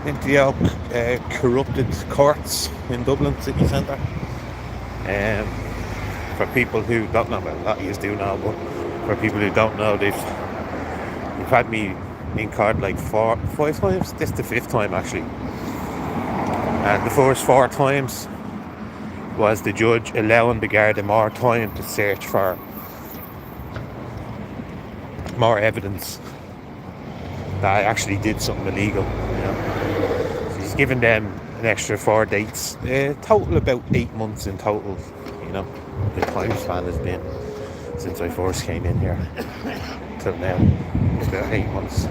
into the old corrupted courts in Dublin city centre. For people who don't know, well, a lot of you do know, but for people who don't know, they've had me in court like 5 times. This is the 5th time actually, and the first 4 times was the judge allowing the Garda more time to search for more evidence that I actually did something illegal. So he's given them an extra 4 dates, total about 8 months in total. The time span has been since I first came in here till now. It's about 8 months.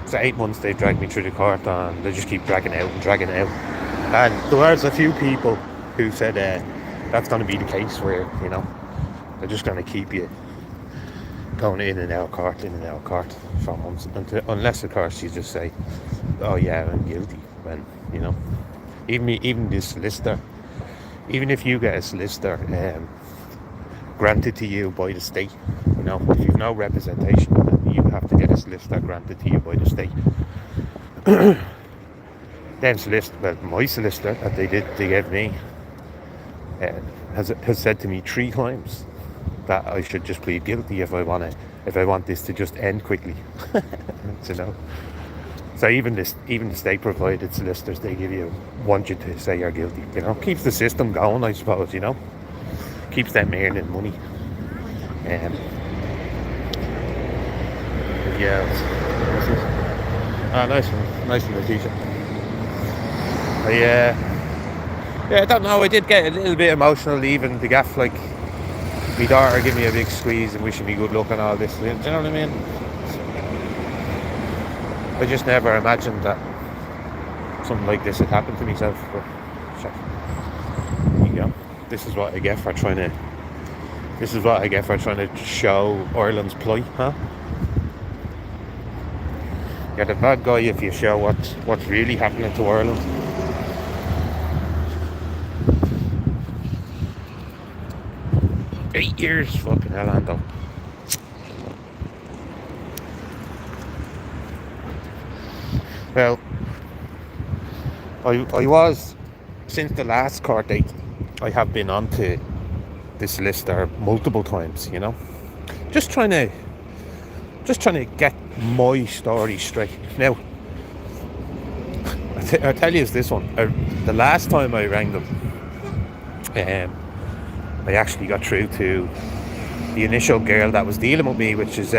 So 8 months they've dragged me through the court, and they just keep dragging out. And there was a few people who said that's going to be the case where they're just going to keep you going in and out of court for months, unless of course you just say, oh yeah, I'm guilty. When even this solicitor, even if you get a solicitor granted to you by the state, if you've no representation, you have to get a solicitor granted to you by the state. Then my solicitor that they gave me has said to me 3 times that I should just plead guilty if I want this to just end quickly. So even the state provided solicitors they want you to say you're guilty. Keeps the system going, I suppose. Keeps them earning money. Nice little t-shirt. I don't know. I did get a little bit emotional leaving the gaff. Like, my daughter gave me a big squeeze and wishing me good luck and all this. Do you know what I mean? I just never imagined that something like this had happened to myself. But this is what I get for trying to show Ireland's plight, huh? You're the bad guy if you show what's really happening to Ireland. Eight years, fucking hell, Ando. Well, I was, since the last court date, I have been on to the solicitor multiple times, just trying to get my story straight. Now, I'll tell you this one. The last time I rang them, I actually got through to the initial girl that was dealing with me, which is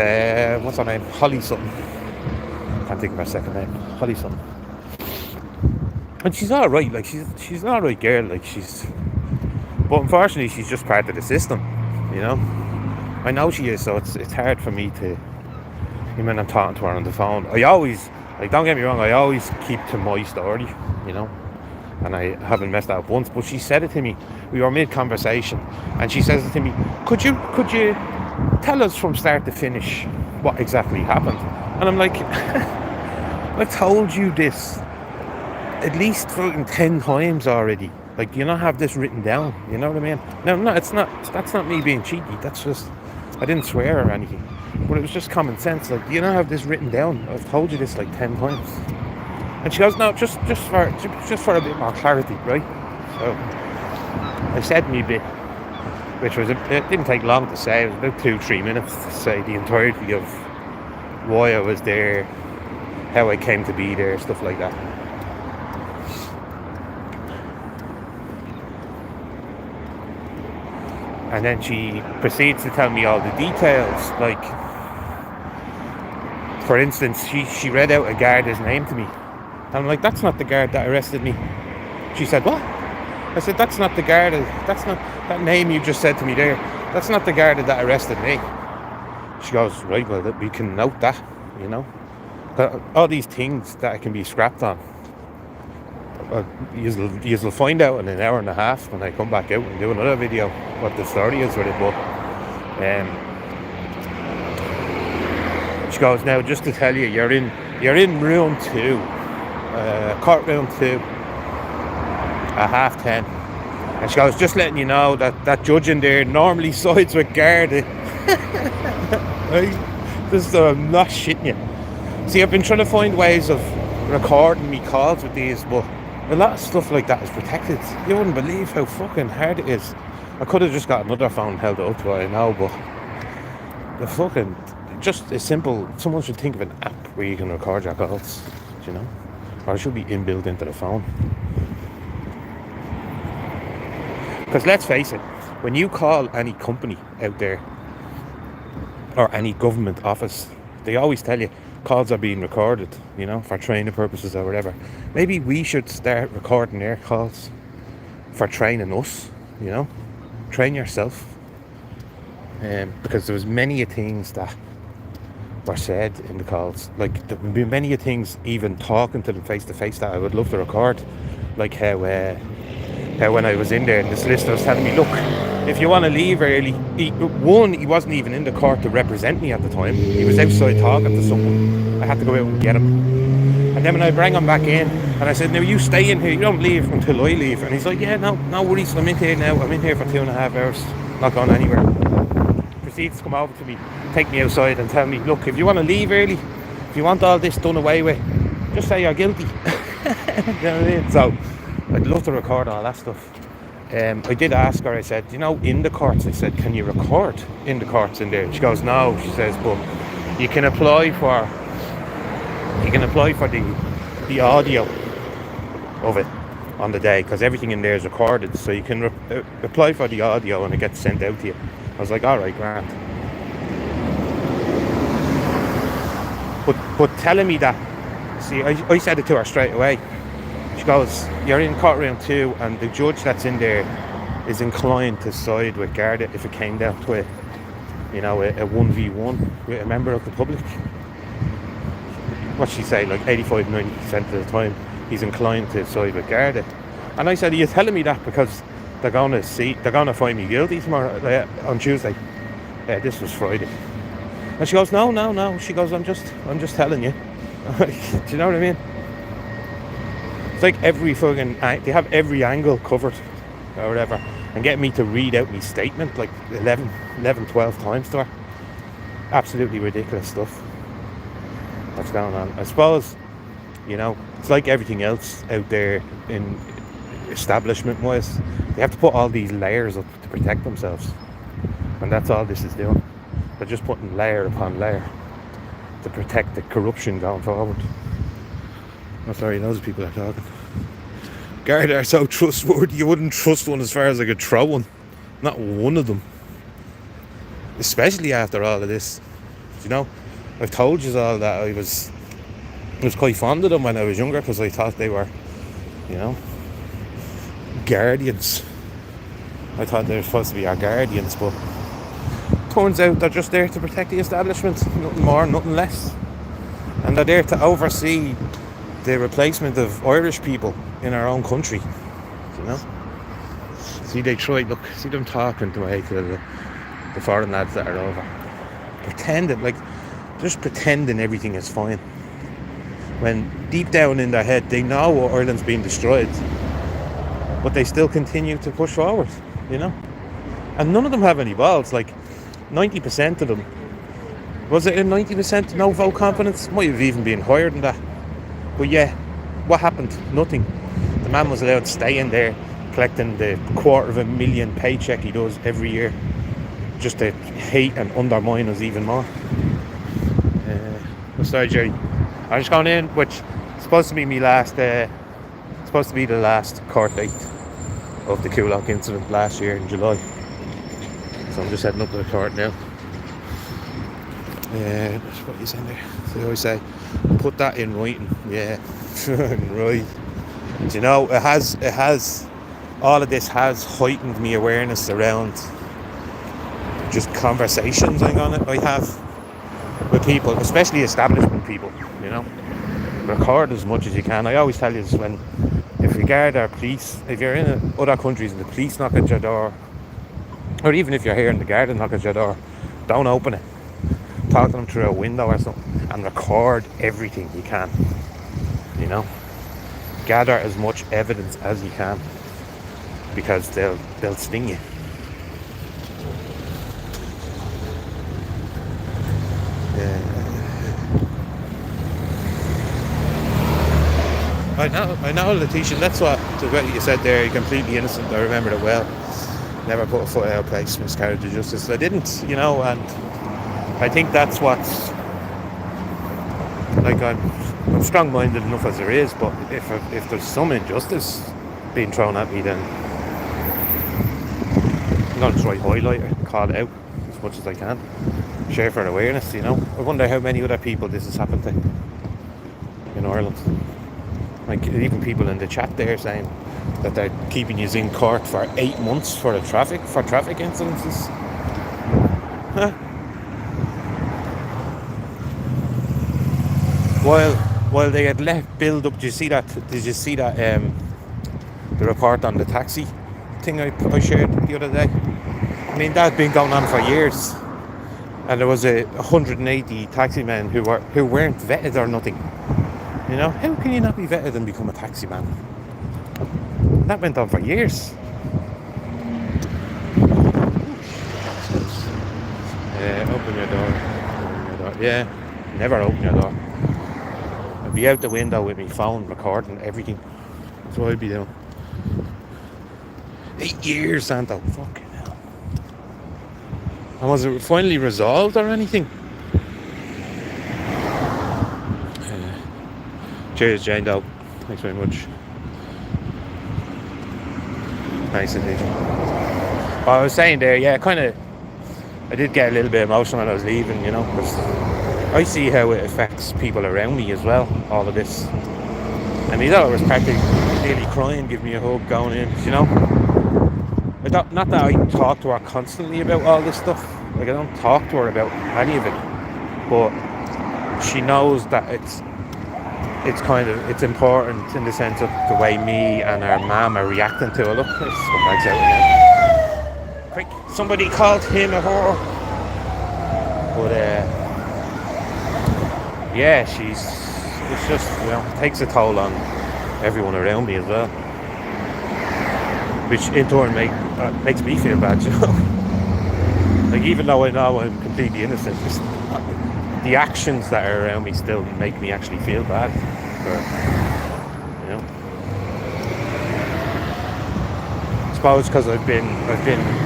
what's her name? Holly something. Can't think of her second name. Holly something. And she's all right. Like she's an all right girl. Like but unfortunately she's just part of the system. I know she is, so it's hard for me to. When I'm talking to her on the phone, I always, don't get me wrong, I always keep to my story, and I haven't messed that up once. But she said it to me. We were mid-conversation, and she says it to me. Could you tell us from start to finish what exactly happened? And I'm like, I told you this at least fucking 10 times already. Like, you not have this written down. You know what I mean? No, it's not. That's not me being cheeky. That's just, I didn't swear or anything. But it was just common sense. Like, you not have this written down. I've told you this like 10 times. And she goes, no, just for a bit more clarity, right? So I said me bit, which was it didn't take long to say. It was about 2-3 minutes to say the entirety of why I was there, how I came to be there, stuff like that. And then she proceeds to tell me all the details. Like, for instance, she read out a guard's name to me. And I'm like, that's not the guard that arrested me. She said, what? I said, that's not the guard. That's not that name you just said to me there. That's not the guard that arrested me. She goes, right, well, we can note that, all these things that can be scrapped on. You'll find out in an hour and a half when I come back out and do another video what the story is with it. But she goes, now just to tell you, you're in room 2, courtroom 2 at 10:30. And she goes, just letting you know that judge in there normally sides with Garda. I'm not shitting you. See, I've been trying to find ways of recording me calls with these, but a lot of stuff like that is protected. You wouldn't believe how fucking hard it is. I could have just got another phone and held it up to it, I know, but the fucking, just a simple, someone should think of an app where you can record your calls, you know? Or it should be inbuilt into the phone. Because let's face it, when you call any company out there, or any government office, they always tell you calls are being recorded, you know, for training purposes or whatever. Maybe we should start recording their calls for training us, you know? Train yourself. Because there was many things that were said in the calls. Like, there would be many things, even talking to them face to face, that I would love to record. Like how when I was in there and the solicitor was telling me, look, if you want to leave early, he wasn't even in the court to represent me at the time. He was outside talking to someone. I had to go out and get him. And then when I bring him back in, and I said, now you stay in here, you don't leave until I leave. And he's like, yeah, no worries, I'm in here now. I'm in here for 2.5 hours, not going anywhere. Proceeds to come over to me, take me outside and tell me, look, if you want to leave early, if you want all this done away with, just say you're guilty. You know what I mean? So I'd love to record all that stuff. I did ask her, I said, you know, in the courts, I said, can you record in the courts in there? She goes, no, she says, but you can apply for the audio of it on the day, because everything in there is recorded, so you can apply for the audio and it gets sent out to you. I was like, alright, grand. But telling me that, see, I said it to her straight away. She goes, you're in courtroom 2 and the judge that's in there is inclined to side with Garda if it came down to a 1v1 with a member of the public. What she say, like 85-90% of the time he's inclined to side with Garda. And I said, are you telling me that because they're gonna find me guilty tomorrow on Tuesday? This was Friday. And she goes, no. She goes, I'm just telling you. Do you know what I mean? It's like they have every angle covered or whatever, and get me to read out my statement like 11, 12 times to her. Absolutely ridiculous stuff that's going on. I suppose, you know, it's like everything else out there in establishment wise. They have to put all these layers up to protect themselves, and that's all this is doing. They're just putting layer upon layer to protect the corruption going forward. Oh, sorry, those people are talking. Garda are so trustworthy, you wouldn't trust one as far as I could throw one. Not one of them. Especially after all of this. You know, I've told you all that I was quite fond of them when I was younger, because I thought they were, you know, guardians. I thought they were supposed to be our guardians, but turns out they're just there to protect the establishment. Nothing more, nothing less. And they're there to oversee the replacement of Irish people in our own country, you know. See, they try, look, see them talking to the foreign lads that are over, just pretending everything is fine, when deep down in their head they know Ireland's being destroyed, but they still continue to push forward, you know. And none of them have any balls. Like 90% of them, was it a 90% no vote confidence? Might have even been higher than that. But yeah, what happened? Nothing. The man was allowed to stay in there collecting the $250,000 paycheck he does every year, just to hate and undermine us even more. Sorry, Jerry. I'm just going in, which is supposed to be the last court date of the Coolock incident last year in July. So I'm just heading up to the court now. What are you saying there? So I always say, put that in writing. Yeah, right. Do you know, it has all of this has heightened me awareness around just conversations I have with people, especially establishment people, you know. Record as much as you can. I always tell you this, if regard our police, if you're in other countries and the police knock at your door, or even if you're here and the guard knock at your door, don't open it. Talk to them through a window or something and record everything you can, you know. Gather as much evidence as you can, because they'll sting you. I know, Letitia. That's what you said there. You're completely innocent. I remember it well. Never put a foot out of place, miscarriage of justice. I didn't, and I think that's what's like. I'm strong-minded enough as there is, but if there's some injustice being thrown at me, then I'm going to try highlight it, call it out as much as I can, share for awareness. I wonder how many other people this has happened to in Ireland. Like even people in the chat there saying that they're keeping you in court for 8 months for traffic incidences. Huh? While they had left build up, did you see that? The report on the taxi thing I shared the other day? I mean, that had been going on for years, and there was 180 taxi men who weren't vetted or nothing. How can you not be vetted and become a taxi man? That went on for years. Open your door. Yeah, never open your door. I'd be out the window with my phone recording everything. That's what I'd be doing. 8 years, Santo. Fucking hell. And was it finally resolved or anything? Cheers, Jane Doe. Thanks very much. Nice indeed. I was saying there, yeah, I did get a little bit emotional when I was leaving, because I see how it affects people around me as well, all of this. And I was practically nearly crying, giving me a hug going in, Not that I talk to her constantly about all this stuff. Like, I don't talk to her about any of it. But she knows that it's important in the sense of the way me and her mum are reacting to it. Look, there's scumbags out again. Quick, somebody called him a whore. But yeah, it's just, it takes a toll on everyone around me as well, which in turn makes me feel bad, Like, even though I know I'm completely innocent, the actions that are around me still make me actually feel bad. I suppose because I've been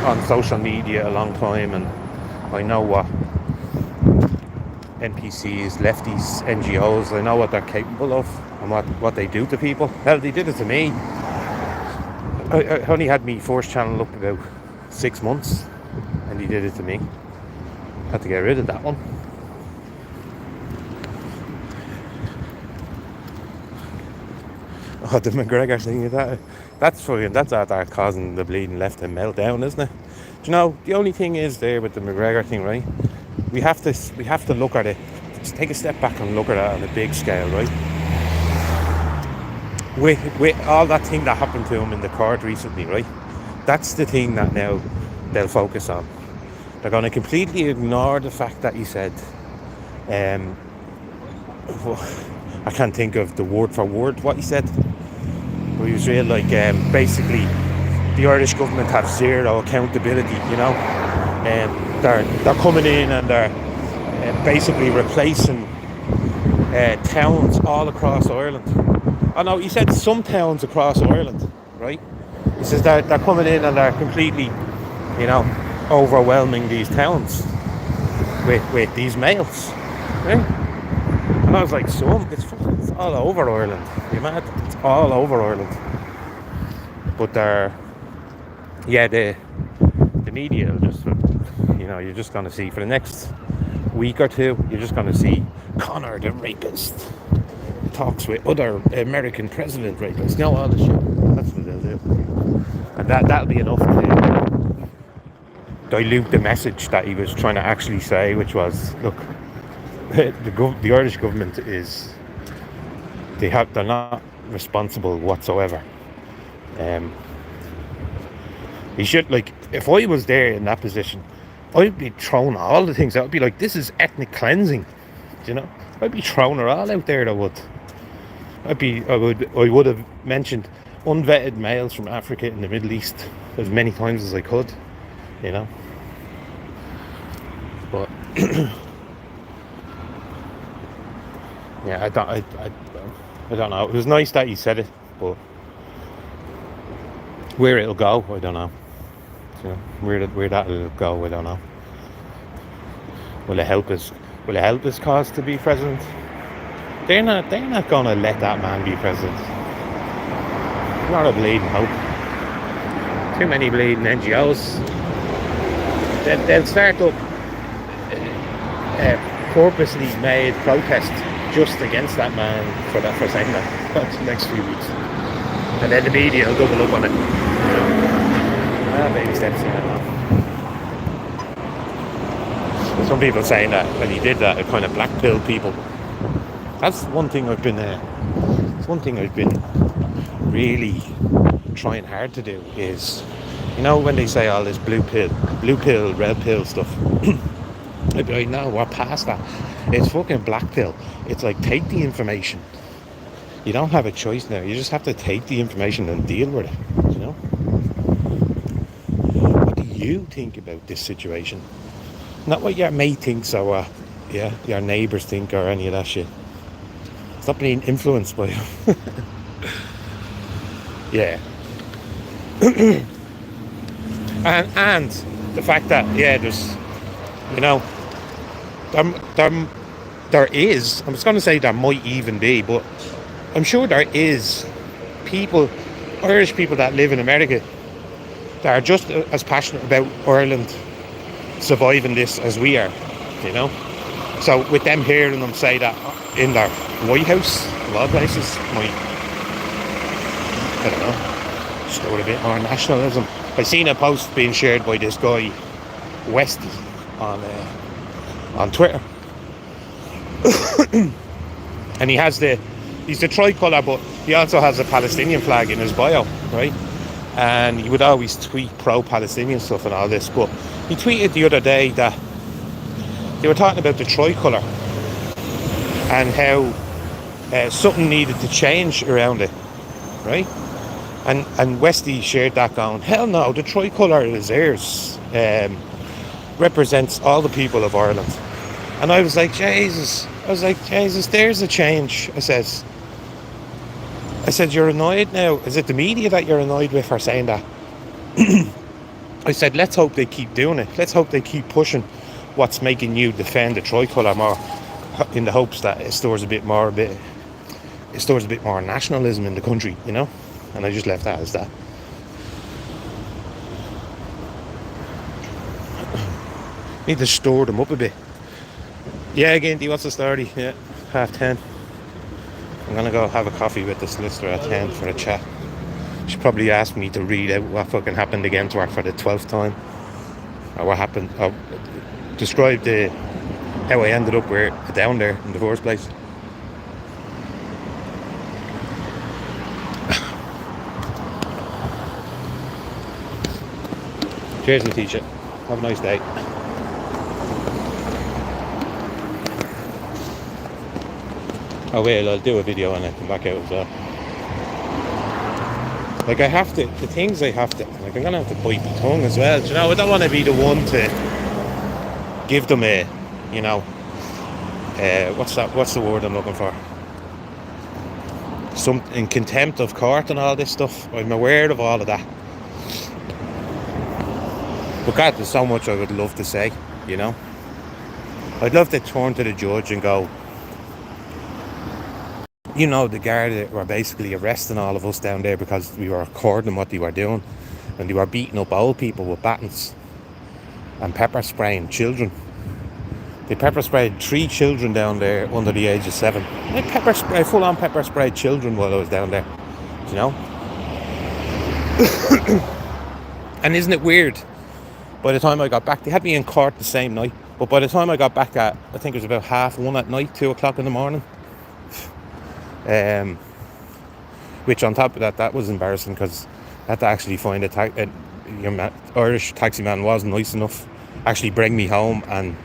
on social media a long time, and I know what NPCs, lefties, NGOs, I know what they're capable of and what they do to people. Hell, they did it to me. I only had me Force channel up about 6 months, and he did it to me. Had to get rid of that one. Oh, the McGregor thing, that's causing the bleeding left and meltdown, isn't it? Do the only thing is there with the McGregor thing, right? We have to look at it. Just take a step back and look at it on a big scale, right? With all that thing that happened to him in the court recently, right? That's the thing that now they'll focus on. They're going to completely ignore the fact that he said, I can't think of the word for word what he said. But he was real like, basically, the Irish government have zero accountability, They're coming in and they're basically replacing towns all across Ireland. Oh no, he said some towns across Ireland, right? He says they're coming in and they're completely, overwhelming these towns with these males, right? And I was like, it's all over Ireland. You're mad? It's all over Ireland. But the media will just, you're just going to see for the next week or two, you're just going to see Connor the rapist talks with other American president rapists. All this shit. That's what they'll do. And that'll be enough to dilute the message that he was trying to actually say, which was, look, the Irish government they're not responsible whatsoever. He should, if I was there in that position, I'd be throwing all the things out. I'd be like, this is ethnic cleansing, I'd be throwing it all out there. I would have mentioned unvetted males from Africa and the Middle East as many times as I could, but yeah, I I don't know. It was nice that he said it, but where it'll go, I don't know. You know, where that'll go, I don't know. Will it help us? Will it help his cause to be president? They're not. They're not going to let that man be president. Not a bleeding hope. Too many bleeding NGOs. They'll start up purposely made protest just against that man for saying that for the next few weeks, and then the media will double up on it. Baby steps in it now. Some people saying that when he did that, it kind of blackpilled people. That's one thing I've been. It's one thing I've been really trying hard to do is, you know, when they say all this blue pill, red pill stuff. I'd be like, no, we're past that. It's fucking black pill. It's like, take the information. You don't have a choice now. You just have to take the information and deal with it. You know. What do you think about this situation? Not what your mate thinks or your neighbours think or any of that shit. Stop being influenced by them. Yeah. and the fact that, there's, you know, there is, I was going to say there might even be, but I'm sure there is people, Irish people that live in America that are just as passionate about Ireland surviving this as we are, you know. So with them hearing them say that in their White House, a lot of places might, I don't know, show a bit more nationalism. I seen a post being shared by this guy Westy on Twitter, and he's the tricolour, but he also has a Palestinian flag in his bio, right? And he would always tweet pro-Palestinian stuff and all this, but he tweeted the other day that they were talking about the tricolour and how something needed to change around it, right? And Westy shared that going, hell no, the tricolour is theirs, represents all the people of Ireland. And I was like, Jesus, there's a change. I said, you're annoyed now. Is it the media that you're annoyed with for saying that? I said, let's hope they keep doing it. Let's hope they keep pushing what's making you defend the tricolour more, in the hopes that it stores a bit more nationalism in the country, you know? And I just left that as that. Need to store them up a bit. Yeah, Ginty, what's the story? Yeah, 10:30. I'm gonna go have a coffee with the solicitor at 10 for a chat. She probably asked me to read out what fucking happened again to her for the 12th time. Or what happened, or describe how I ended up down there in the first place. Cheers, Letitia. Have a nice day. Oh wait, I'll do a video and I come back out as well. Like I have to, the things I have to, like I'm gonna have to bite my tongue as well. Do you know, I don't want to be the one to give them a, you know, what's the word I'm looking for? Some in contempt of court and all this stuff. I'm aware of all of that. But God, there's so much I would love to say, you know. I'd love to turn to the judge and go, you know, the guard were basically arresting all of us down there because we were recording what they were doing, and they were beating up old people with batons and pepper spraying children. They pepper sprayed 3 children down there under the age of 7. They full on pepper sprayed children while I was down there, you know. And isn't it weird? By the time I got back, they had me in court the same night, but by the time I got back at, I think it was about 1:30 at night, 2 o'clock in the morning. Which on top of that was embarrassing because I had to actually find Irish taxi man was nice enough actually bring me home, and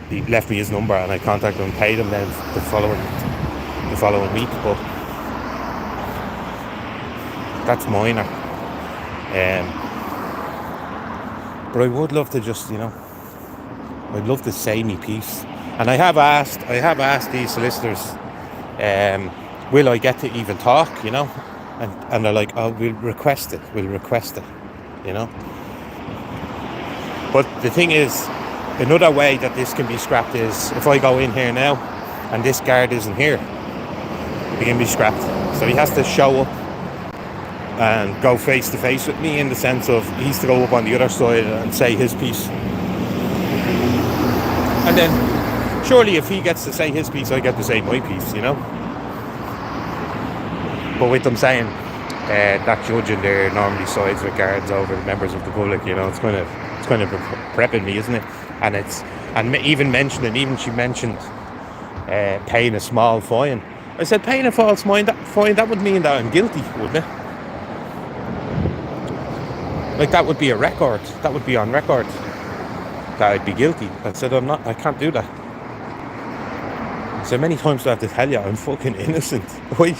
he left me his number and I contacted him and paid him then the following week, but that's minor. But I would love to just, you know, I'd love to say me piece. And I have asked these solicitors will I get to even talk, and they're like, oh, we'll request it, you know. But the thing is, another way that this can be scrapped is if I go in here now and this guard isn't here, it can be scrapped. So he has to show up and go face to face with me, in the sense of he needs to go up on the other side and say his piece. And then surely if he gets to say his piece, I get to say my piece, But with them saying that judge in there normally sides with guards over the members of the public, it's kind of prepping me, isn't it? And even she mentioned paying a small fine. I said, paying a false fine, that would mean that I'm guilty, wouldn't it? Like, that would be a record. That would be on record that I'd be guilty. I said, I can't do that. So many times I have to tell you I'm fucking innocent. Why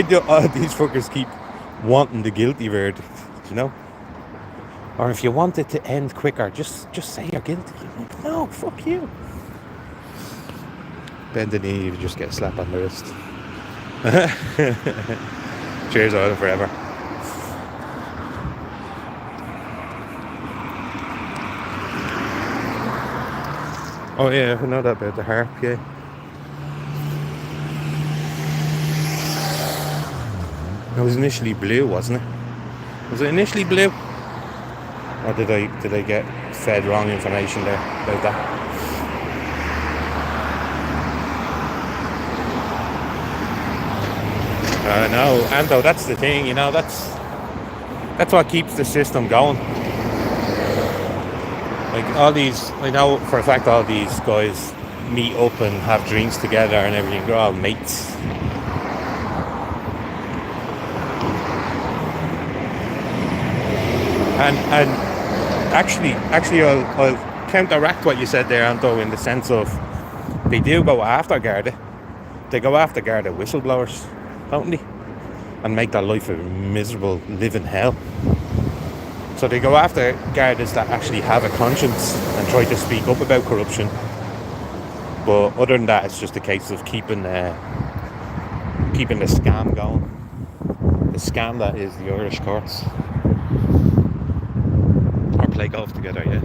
do all these fuckers keep wanting the guilty verdict, Or if you want it to end quicker, just say you're guilty. No, fuck you. Bend the knee, you just get a slap on the wrist. Cheers, Ireland forever. Oh yeah, I know that about the harp, yeah. It was initially blue, wasn't it? Was it initially blue? Or did I get fed wrong information there about that? No, Anto, that's the thing, that's what keeps the system going. Like, I know for a fact all these guys meet up and have drinks together and everything. They're all mates. And actually, I'll counteract what you said there, Anto, in the sense of they do go after Garda. They go after Garda whistleblowers, don't they? And make their life a miserable living hell. So they go after Gardas that actually have a conscience and try to speak up about corruption. But other than that, it's just a case of keeping the scam going. The scam that is the Irish courts. Or play golf together, yeah.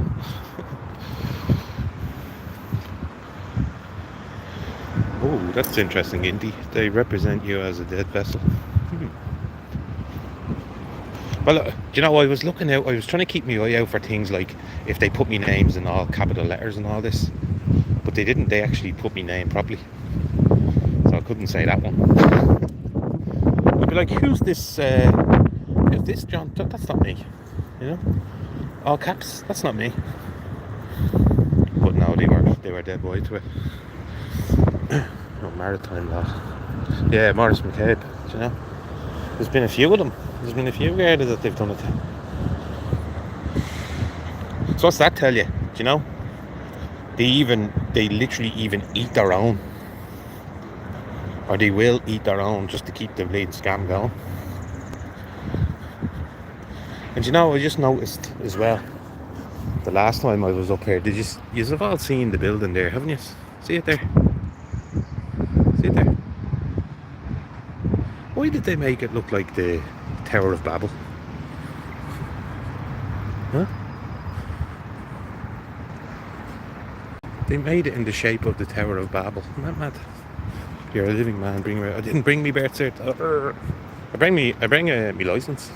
Oh, that's interesting, Indy. They represent you as a dead vessel. Well, do you know, I was trying to keep my eye out for things like if they put me names in all capital letters and all this. But they didn't, they actually put me name properly. So I couldn't say that one. I'd be like, who's this John? That's not me. All caps, that's not me. But no, they were dead boy to it. Maritime law. Yeah, Maurice McCabe, There's been a few of them. There's been a few guards that they've done it. So what's that tell you? They literally even eat their own. Or they will eat their own just to keep the bleeding scam going. And I just noticed as well, the last time I was up here, you have all seen the building there, haven't you? See it there? See it there? Why did they make it look like the Tower of Babel? Huh? They made it in the shape of the Tower of Babel. Isn't that mad? You're a living man. I didn't bring me birth cert. I bring me license.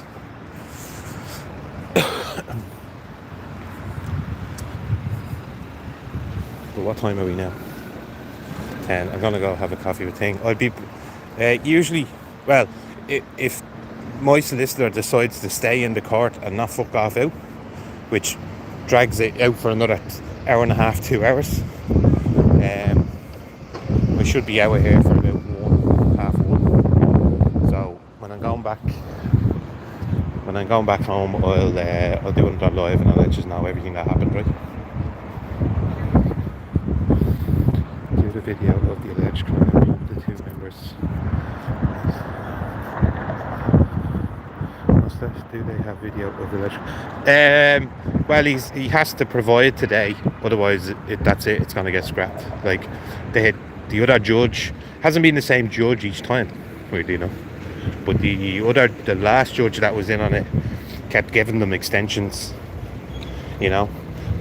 But what time are we now? 10. I'm gonna go have a coffee with Ting. I'll be usually, well, if my solicitor decides to stay in the court and not fuck off out, which drags it out for another hour and a half, 2 hours, I should be out of here for about 1:30. So when I'm going back home, I'll do it on live and I'll let you know everything that happened, right? Do the video of the alleged crime of the two members. Do they have video of the alleged? Well, he has to provide today, otherwise that's it. It's gonna get scrapped. Like the other judge hasn't been the same judge each time. weirdly enough. But the last judge that was in on it kept giving them extensions, you know.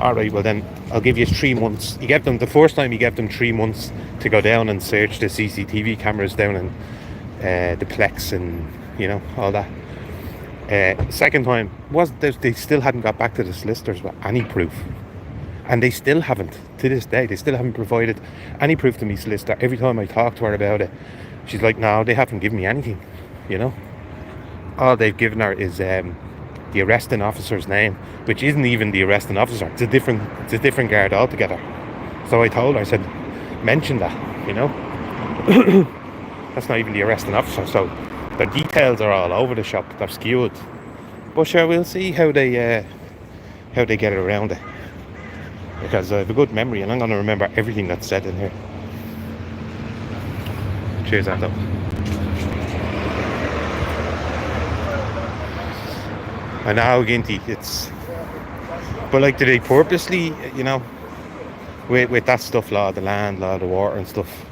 All right, well then I'll give you 3 months. He gave them the first time. He gave them 3 months to go down and search the CCTV cameras down in the Plex and all that. Second time was they still hadn't got back to the solicitors with any proof, and they still haven't to this day. They still haven't provided any proof to me solicitor. Every time I talk to her about it, she's like, "No, they haven't given me anything." All they've given her is the arresting officer's name, which isn't even the arresting officer. It's a different guard altogether. So I told her, I said, mention that, That's not even the arresting officer. So the details are all over the shop. They're skewed. But sure, we'll see how they get around it. Because I have a good memory and I'm going to remember everything that's said in here. Cheers, Anto. I know, Ginty, but like, do they purposely, with that stuff, law of the land, law of the water and stuff,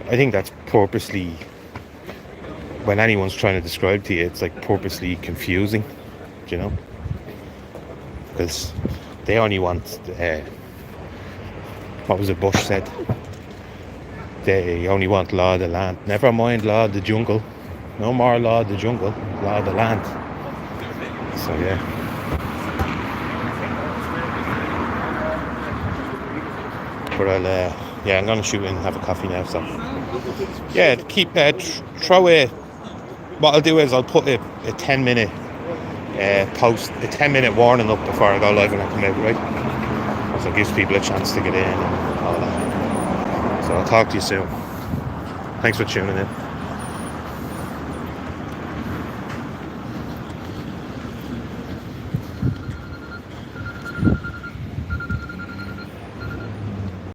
I think that's purposely, when anyone's trying to describe to you, it's like purposely confusing, because they only want, what was it Bush said? They only want law of the land. Never mind law of the jungle. No more law of the jungle, law of the land. So yeah. But I'm gonna shoot in and have a coffee now. So yeah, keep throw a. What I'll do is I'll put a 10-minute post, a 10-minute warning up before I go live and I come out, right? So it gives people a chance to get in and all that. So I'll talk to you soon. Thanks for tuning in.